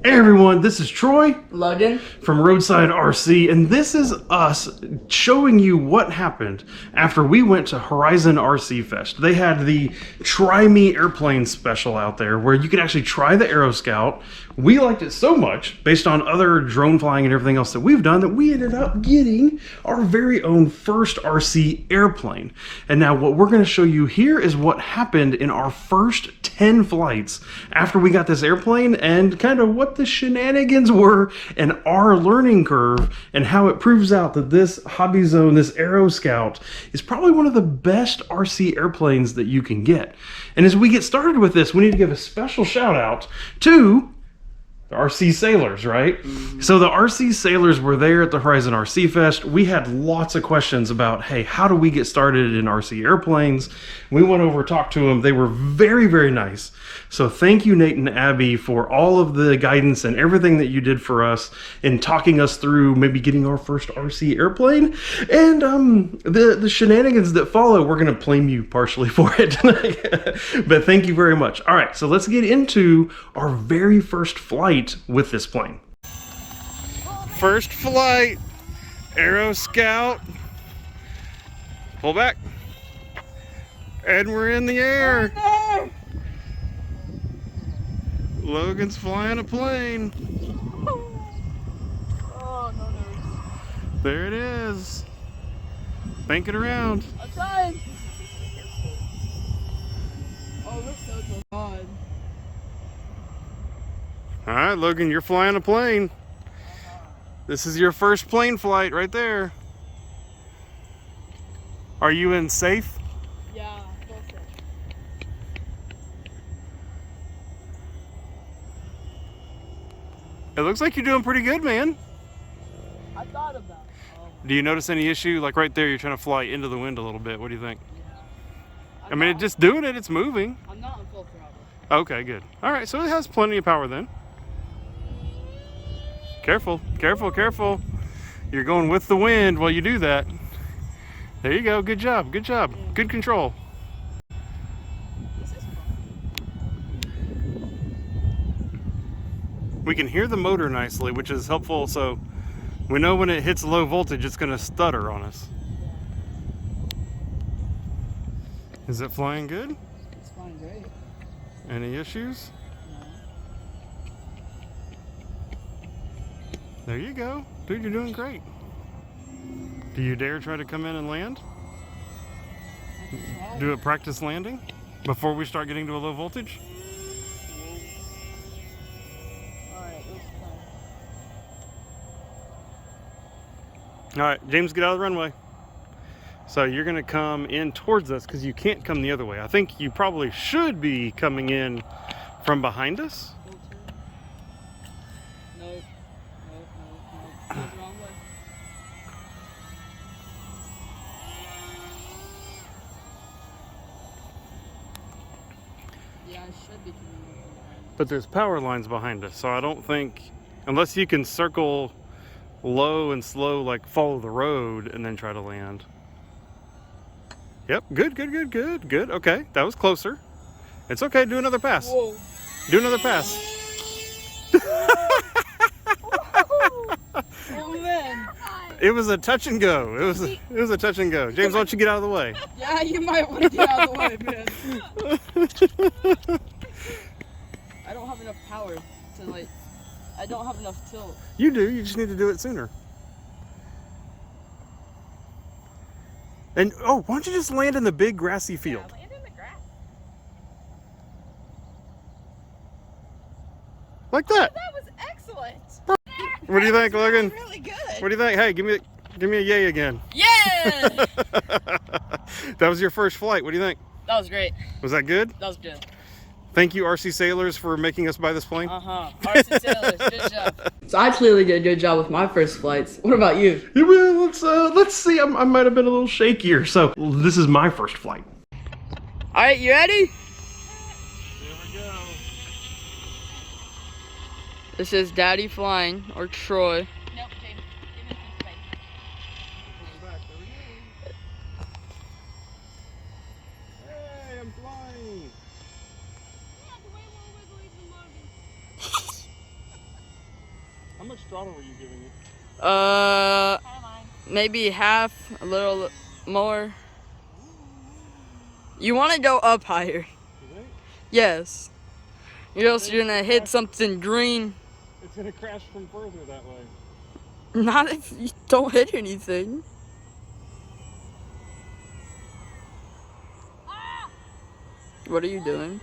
Hey everyone, this is Troy Logan from Roadside RC, and this is us showing you what happened after we went to Horizon RC Fest. They had the Try Me Airplane special out there where you could actually try the AeroScout. We liked it so much, based on other drone flying and everything else that we've done, that we ended up getting our very own first RC airplane. And now what we're going to show you here is what happened in our first 10 flights after we got this airplane, and kind of what the shenanigans were and our learning curve, and how it proves out that this hobby zone, this AeroScout, is probably one of the best RC airplanes that you can get. And as we get started with this, we need to give a special shout out to the RC Sailors, right? So the RC Sailors were there at the Horizon RC Fest. We had lots of questions about, hey, how do we get started in RC airplanes? We went over, talked to them. They were very, very nice. So thank you, Nate and Abby, for all of the guidance and everything that you did for us in talking us through maybe getting our first RC airplane. And the shenanigans that follow, we're going to blame you partially for it tonight. But thank you very much. All right, so let's get into our very first flight with this plane. First flight, AeroScout. Pull back. And we're in the air. Logan's flying a plane. Oh, no nerves. There it is. Bank it around. I'm trying. Oh, we're so good. God. All right, Logan, you're flying a plane. This is your first plane flight right there. Are you in safe? Yeah, closer. It looks like you're doing pretty good, man. I thought about it. Oh. Do you notice any issue? Like right there, you're trying to fly into the wind a little bit. What do you think? Yeah. I mean, it's just doing it, it's moving. I'm not on full throttle. Okay, good. All right, so it has plenty of power then. Careful, careful, careful. You're going with the wind while you do that. There you go, good job, good job. Good control. This is fun. We can hear the motor nicely, which is helpful, so we know when it hits low voltage, it's gonna stutter on us. Is it flying good? It's flying great. Any issues? No. There you go. Dude, you're doing great. Do you dare try to come in and land? Do a practice landing before we start getting to a low voltage? Alright, let's All right, James, get out of the runway. So you're gonna come in towards us because you can't come the other way. I think you probably should be coming in from behind us. Nope. Nope, nope, nope. Goes the wrong way. Yeah, I should be coming in from behind. But there's power lines behind us, so I don't think, unless you can circle low and slow, like follow the road and then try to land. Yep, good, good, good, good, good. Okay, that was closer. It's okay, do another pass. Whoa. Do another pass. Oh man. It was a touch and go. It was a touch and go. James, why don't you get out of the way? Yeah, you might want to get out of the way, man. I don't have enough power to like. I don't have enough tilt. You do, you just need to do it sooner. And oh, why don't you just land in the big grassy field? Yeah, land in the grass. Like that. That was excellent. What do you think, Logan? Really good. What do you think? Hey, give me a yay again. Yeah. That was your first flight. What do you think? That was great. Was that good? That was good. Thank you, RC Sailors, for making us buy this plane. RC Sailors, good job. So I clearly did a good job with my first flights. What about you? Yeah, well, let's see. I might have been a little shakier. So this is my first flight. All right, you ready? Here we go. This is Daddy flying, or Troy. Nope, James. Give me some space. Back. There we go. Hey, I'm flying. How much throttle were you giving it? Maybe half, a little more. You want to go up higher. You think? Yes. Or else you're gonna hit something green. It's gonna crash from further that way. Not if you don't hit anything. What are you doing?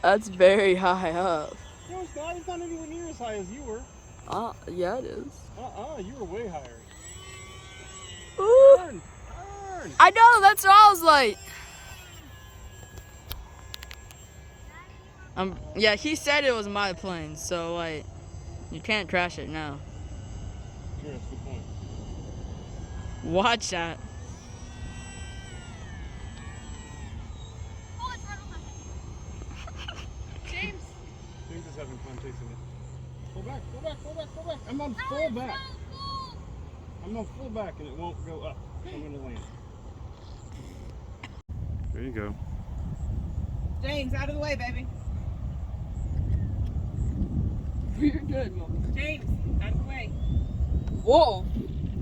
That's very high up. No, it's not. It's not anywhere near as high as you were. Yeah, it is. You were way higher. Ooh. Turn! Turn! I know, that's what I was like. Yeah, he said it was my plane, so like, you can't crash it now. Sure, that's a good point. Watch that. James. James is having fun chasing it. Go back, go back, go back, go back. I'm on full back. I'm on full back and it won't go up. So I'm gonna land. There you go. James, out of the way, baby. You're good, Mom. James, out of the way. Whoa.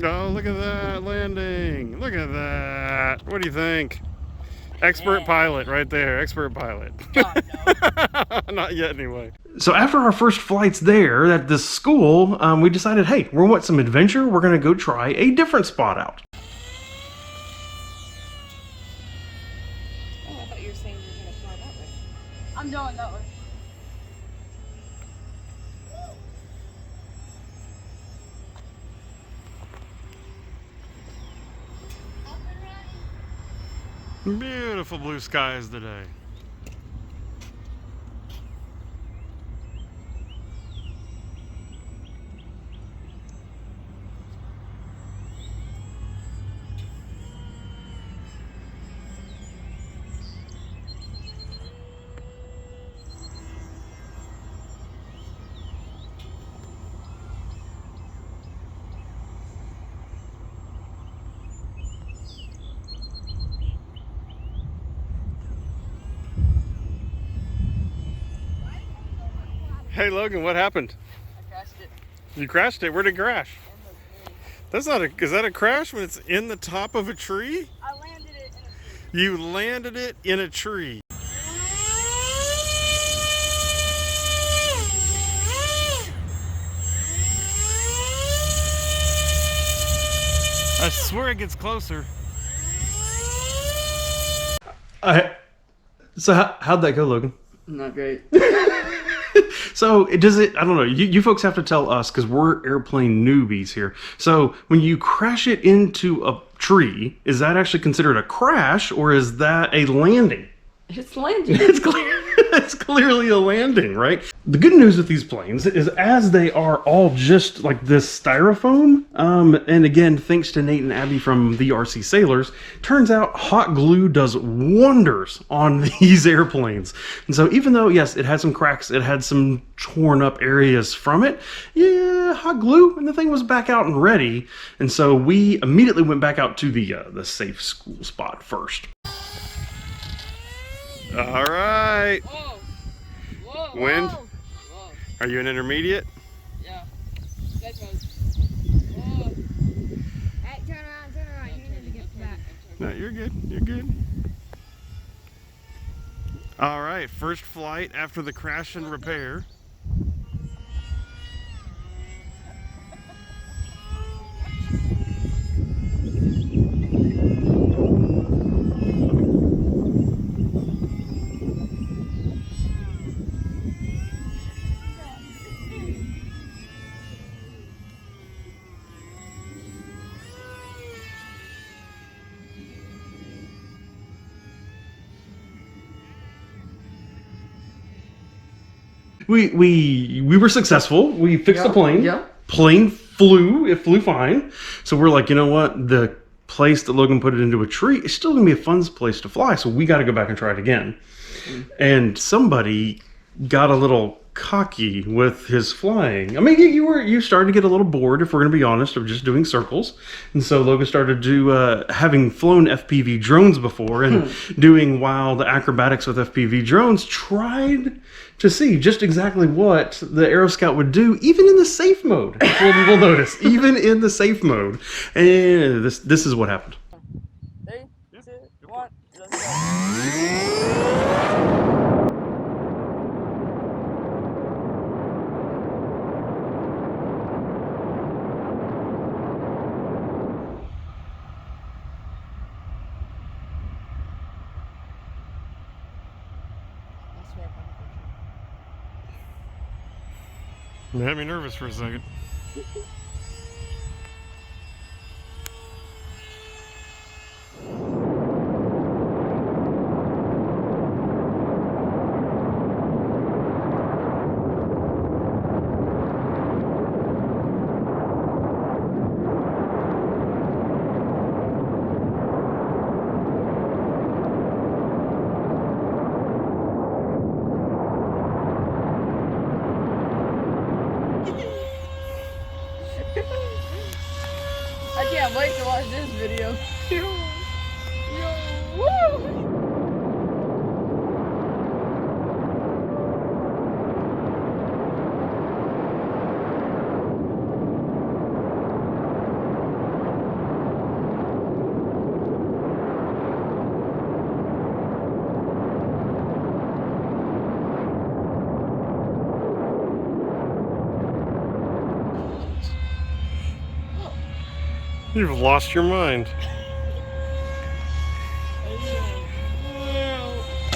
Oh, look at that landing. Look at that. What do you think? Expert pilot right there. Expert pilot. God, no. Not yet anyway. So after our first flights there at this school, we decided, hey, we want some adventure. We're going to go try a different spot out. Oh, I thought you were saying you were going to fly that way. I'm going that way. Beautiful blue skies today. Hey Logan, what happened? I crashed it. You crashed it? Where'd it crash? That's not a, is that a crash when it's in the top of a tree? I landed it in a tree. You landed it in a tree. I swear it gets closer. So how'd that go, Logan? Not great. So does it, I don't know, you folks have to tell us because we're airplane newbies here. So when you crash it into a tree, is that actually considered a crash or is that a landing? It's landing. It's clearly a landing, right? The good news with these planes is as they are all just like this styrofoam, and again, thanks to Nate and Abby from the RC Sailors, turns out hot glue does wonders on these airplanes. And so even though, yes, it had some cracks, it had some torn up areas from it, yeah, hot glue, and the thing was back out and ready. And so we immediately went back out to the safe school spot first. All right. Whoa. Whoa. Wind? Whoa. Are you an intermediate? Yeah. That's what Hey, turn around. You need to get back. No, you're good. You're good. All right, first flight after the crash and repair. We were successful. We fixed the plane. Yeah. Plane flew. It flew fine. So we're like, you know what? The place that Logan put it into a tree is still gonna be a fun place to fly. So we got to go back and try it again. And somebody got a little cocky with his flying. I mean, you started to get a little bored, if we're going to be honest, of just doing circles. And so Logan started to, having flown FPV drones before and doing wild acrobatics with FPV drones, tried to see just exactly what the AeroScout would do, even in the safe mode. We'll notice, even in the safe mode. And this is what happened. 3, 2, 1, let's go. It had me nervous for a second. I can't wait to watch this video. Woo! You've lost your mind.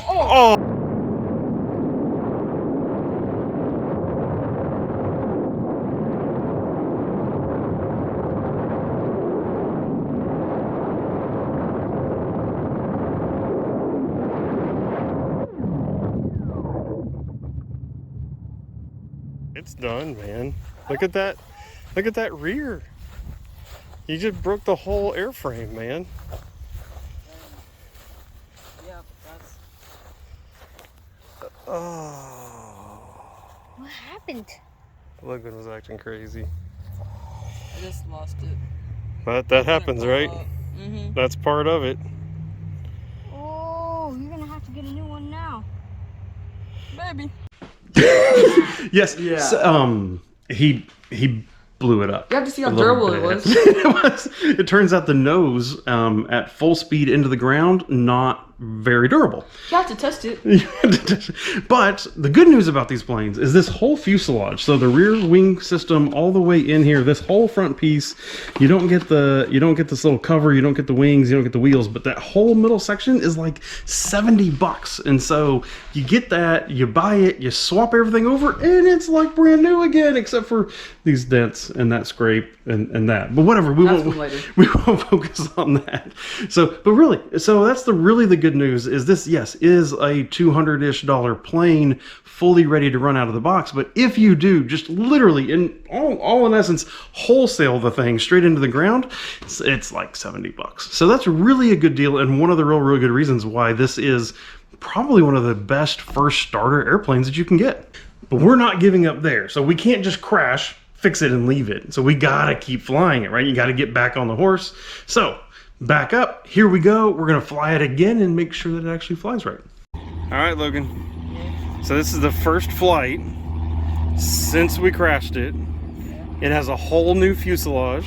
Oh! It's done, man. Look at that. Look at that rear. You just broke the whole airframe, man. Yeah, that's... Oh. What happened? Logan was acting crazy. I just lost it. But that happens, right? Mm-hmm. That's part of it. Oh, you're gonna have to get a new one now. Maybe. Yes. Yeah. So, he blew it up. You have to see how a little durable it bit. was. It turns out the nose at full speed into the ground, not very durable. You have to test it. But the good news about these planes is this whole fuselage. So the rear wing system all the way in here, this whole front piece, you don't get this little cover, you don't get the wings, you don't get the wheels, but that whole middle section is like $70. And so you get that, you buy it, you swap everything over, and it's like brand new again, except for these dents and that scrape and that. But whatever, we won't focus on that. So, but really, so that's really the good news is this, yes, is a $200-ish plane fully ready to run out of the box. But if you do just literally in all in essence wholesale the thing straight into the ground, it's like $70. So that's really a good deal, and one of the real good reasons why this is probably one of the best first starter airplanes that you can get. But we're not giving up there. So we can't just crash, fix it, and leave it. So we gotta keep flying it, right? You gotta get back on the horse. So back up, here we go. We're gonna fly it again and make sure that it actually flies right. All right, Logan. So this is the first flight since we crashed it. It has a whole new fuselage.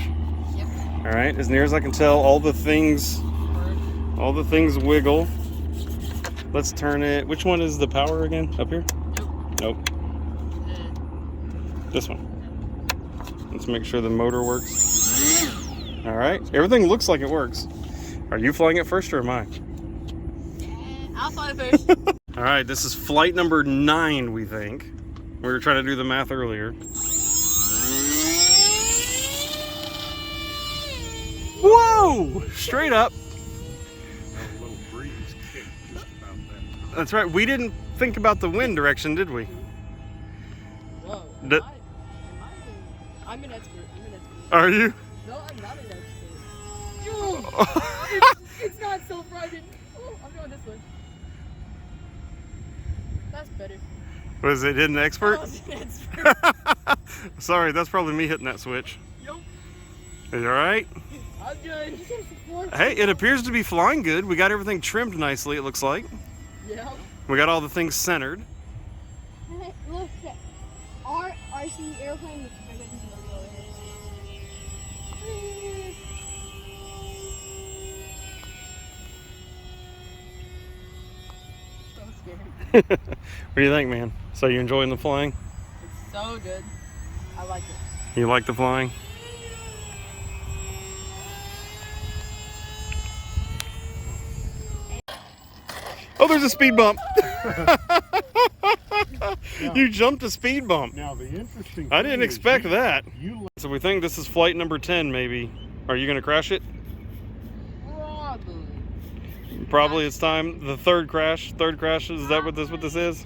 Yep. All right, as near as I can tell, all the things wiggle. Let's turn it. Which one is the power again? Up here? Nope. This one. Let's make sure the motor works. All right, everything looks like it works. Are you flying it first or am I? I'll fly it first. All right, this is flight number 9, we think. We were trying to do the math earlier. Whoa! Straight up. A little breeze kick just about that. That's right. We didn't think about the wind direction, did we? Whoa. D- I'm an expert. Are you? No, I'm not an expert. It's not self-riding. Oh, I'm going this way. That's better. Was it hidden expert? Sorry, that's probably me hitting that switch. Nope. Is you alright? I'm good. Hey, it appears to be flying good. We got everything trimmed nicely, it looks like. Yep. We got all the things centered. Look, our RC airplane. So scary. What do you think, man? So you enjoying the flying? It's so good. I like it. You like the flying? Oh, there's a speed bump. You jumped a speed bump. Now the interesting I didn't thing is expect that. You So we think this is flight number 10, maybe. Are you going to crash it? Probably. Probably it's time. The third crash. Third crash. Is that what this is?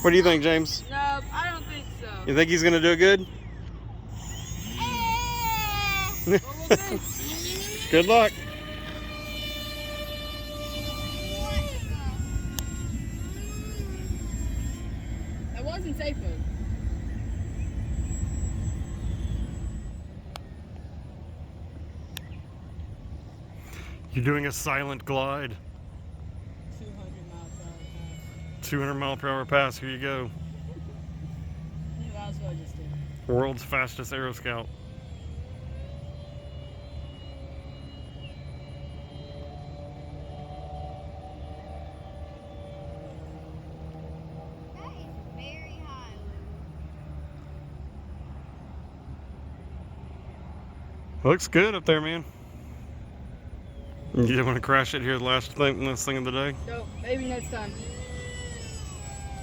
What do you think, James? No, I don't think so. You think he's going to do it good? But we'll see. Good luck. It wasn't safe though. You're doing a silent glide. 200 miles 200 mile per hour. per hour pass. Here you go. That's what I just did. World's fastest AeroScout. That is very high. Looks good up there, man. You didn't want to crash it here last thing of the day? No, maybe next time.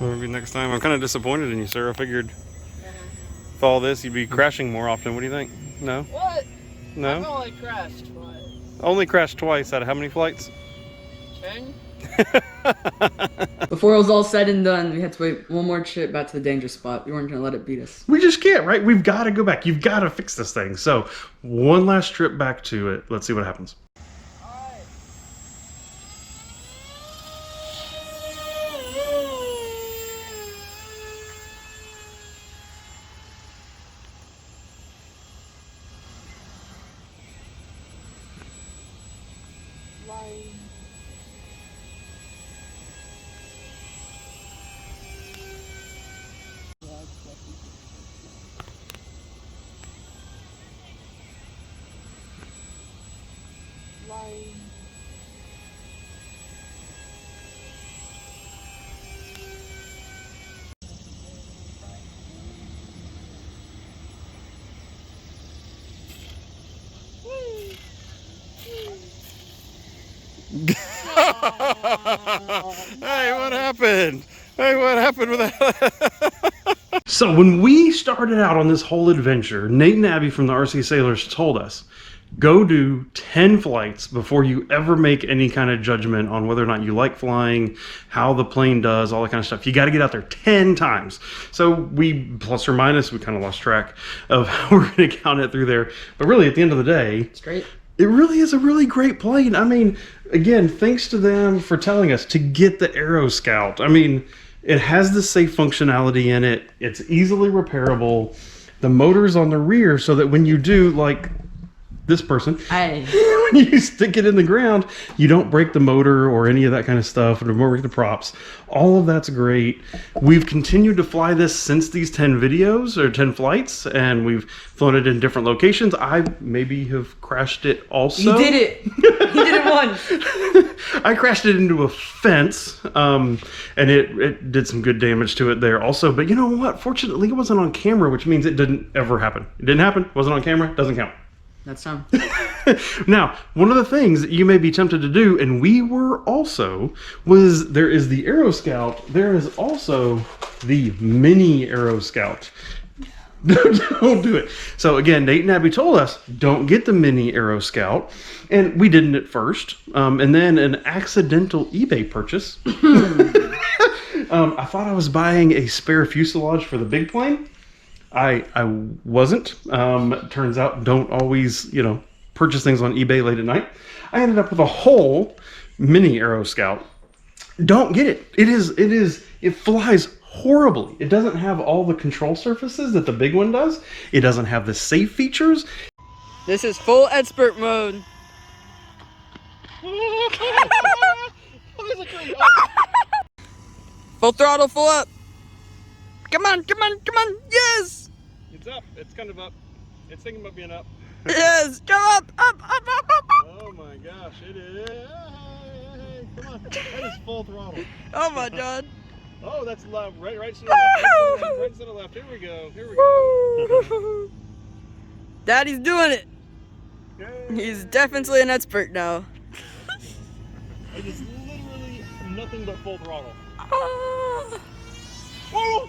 Maybe next time. I'm kind of disappointed in you, sir. I figured with all this, you'd be crashing more often. What do you think? No? What? I've No? only crashed twice. Only crashed twice out of how many flights? 10? Before it was all said and done, we had to wait one more trip back to the danger spot. We weren't going to let it beat us. We just can't, right? We've got to go back. You've got to fix this thing. So, one last trip back to it. Let's see what happens. Alright. Line. Line. Hey, what happened? Hey, what happened with that? So when we started out on this whole adventure, Nate and Abby from the RC Sailors told us, go do 10 flights before you ever make any kind of judgment on whether or not you like flying, how the plane does, all that kind of stuff. You got to get out there 10 times. So we, plus or minus, we kind of lost track of how we're going to count it through there. But really, at the end of the day, It's great. it really is a really great plane. I mean, again, thanks to them for telling us to get the AeroScout. I mean, it has the safe functionality in it. It's easily repairable. The motor's on the rear so that when you do, like this person, Hey. when you stick it in the ground, you don't break the motor or any of that kind of stuff, or break the props. All of that's great. We've continued to fly this since these 10 videos or 10 flights, and we've flown it in different locations. I maybe have crashed it also. You did it. He did it once. I crashed it into a fence, and it did some good damage to it there also. But you know what? Fortunately, it wasn't on camera, which means it didn't ever happen. It didn't happen. Wasn't on camera. Doesn't count. That's time. Now, one of the things that you may be tempted to do, and we were also, was there is the AeroScout. There is also the mini AeroScout. Don't do it. So again, Nate and Abby told us, don't get the mini AeroScout. And we didn't at first. And then an accidental eBay purchase. I thought I was buying a spare fuselage for the big plane. I wasn't. Turns out, don't always, purchase things on eBay late at night. I ended up with a whole mini AeroScout. Don't get it. It flies horribly. It doesn't have all the control surfaces that the big one does. It doesn't have the safe features. This is full expert mode. Full throttle, full up. Come on, come on, come on. Yes! It's up. It's kind of up. It's thinking about being up. Yes! Go up, up, up, up, up, up. Oh my gosh, it is. Hey, come on. That is full throttle. Oh my god. Oh, that's left. Right center left. Right center left. Here we go. Here we go. Daddy's doing it. Yay. He's definitely an expert now. It is literally nothing but full throttle. Oh, Oh!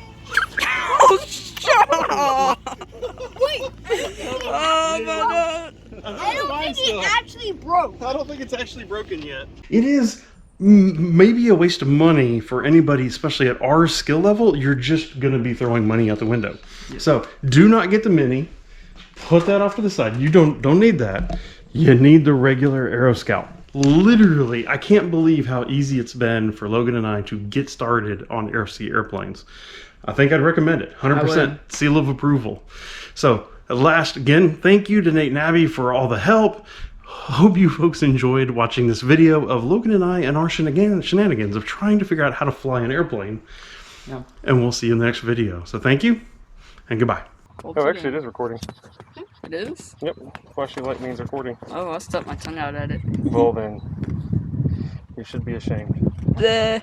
shut up! Wait! Oh my god! I don't think it actually broke. I don't think it's actually broken yet. It is maybe a waste of money for anybody, especially at our skill level. You're just going to be throwing money out the window. So do not get the Mini. Put that off to the side. You don't need that. You need the regular AeroScout. Literally, I can't believe how easy it's been for Logan and I to get started on RC airplanes. I think I'd recommend it. 100% seal of approval. So at last, again, thank you to Nate and Abby for all the help. Hope you folks enjoyed watching this video of Logan and I and our shenanigans of trying to figure out how to fly an airplane. Yeah. And we'll see you in the next video. So thank you and goodbye. Oh, actually, it is recording. It is? Yep. Flashing light means recording. Oh, I'll stuck my tongue out at it. Well then, you should be ashamed. Bleh.